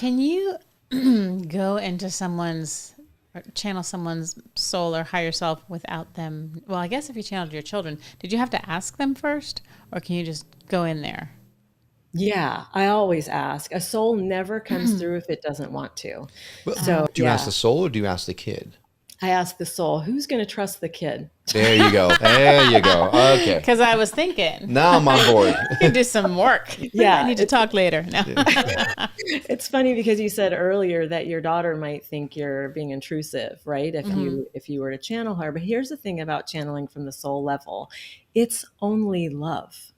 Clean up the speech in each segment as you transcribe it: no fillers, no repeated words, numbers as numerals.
can you go into someone's or channel someone's soul or higher self without them? Well, I guess if you channeled your children, did you have to ask them first, or can you just go in there? Yeah, I always ask. A soul never comes through if it doesn't want to. Well, So, do you ask yeah, the soul or do you ask the kid? I ask the soul, who's going to trust the kid? There you go. There you go. Okay. Because I was thinking Now I'm on board. I can do some work. I Yeah, need to talk later. No. it's funny because you said earlier that your daughter might think you're being intrusive, right? If you were to channel her. But here's the thing about channeling from the soul level. It's only love.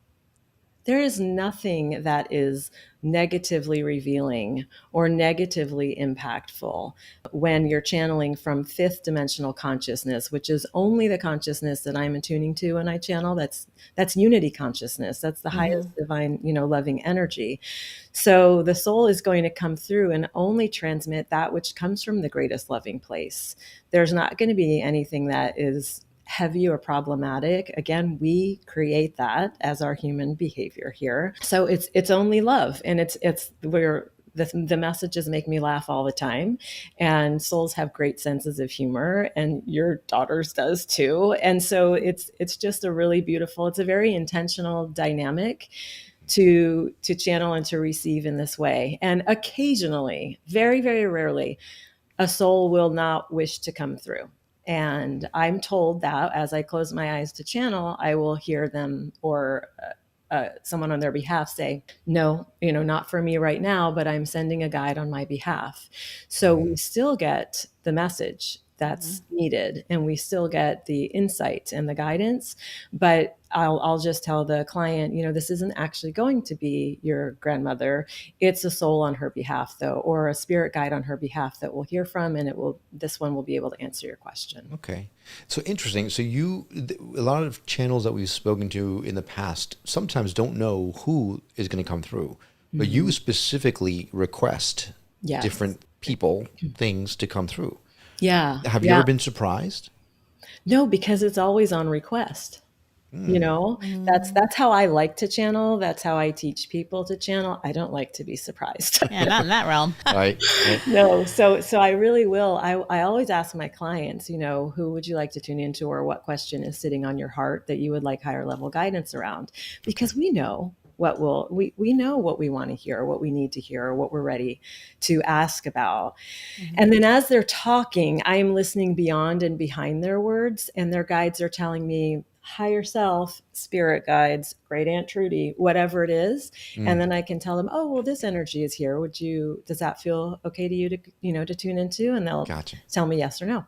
There is nothing that is negatively revealing or negatively impactful when you're channeling from fifth dimensional consciousness, which is only the consciousness that I'm attuning to when I channel. That's unity consciousness. That's the highest divine, loving energy. So the soul is going to come through and only transmit that which comes from the greatest loving place. There's not going to be anything that is heavy or problematic. Again, we create that as our human behavior here. So it's only love, and it's where the messages make me laugh all the time, and souls have great senses of humor, and your daughter's does too. And so it's just a really beautiful, it's a very intentional dynamic to channel and to receive in this way. And occasionally, very, very rarely, a soul will not wish to come through. And I'm told that as I close my eyes to channel, I will hear them or someone on their behalf say, no, not for me right now, but I'm sending a guide on my behalf. So we still get the message that's needed, and we still get the insight and the guidance. But I'll just tell the client, this isn't actually going to be your grandmother. It's a soul on her behalf, though, or a spirit guide on her behalf that we'll hear from, and this one will be able to answer your question. Okay. So interesting. So a lot of channels that we've spoken to in the past sometimes don't know who is going to come through, but you specifically request Yes. different people, things to come through. Yeah. Have you Yeah. ever been surprised? No, because it's always on request. That's how I like to channel. That's how I teach people to channel. I don't like to be surprised. Yeah, not in that realm. Right. Right. No, so I really will. I always ask my clients, who would you like to tune into, or what question is sitting on your heart that you would like higher level guidance around? Because we know we know what we want to hear, what we need to hear, or what we're ready to ask about. And then as they're talking, I am listening beyond and behind their words, and their guides are telling me, higher self, spirit guides, great Aunt Trudy, whatever it is. And then I can tell them, oh, well, this energy is here. Does that feel okay to you to tune into? And they'll Gotcha. tell me yes or no.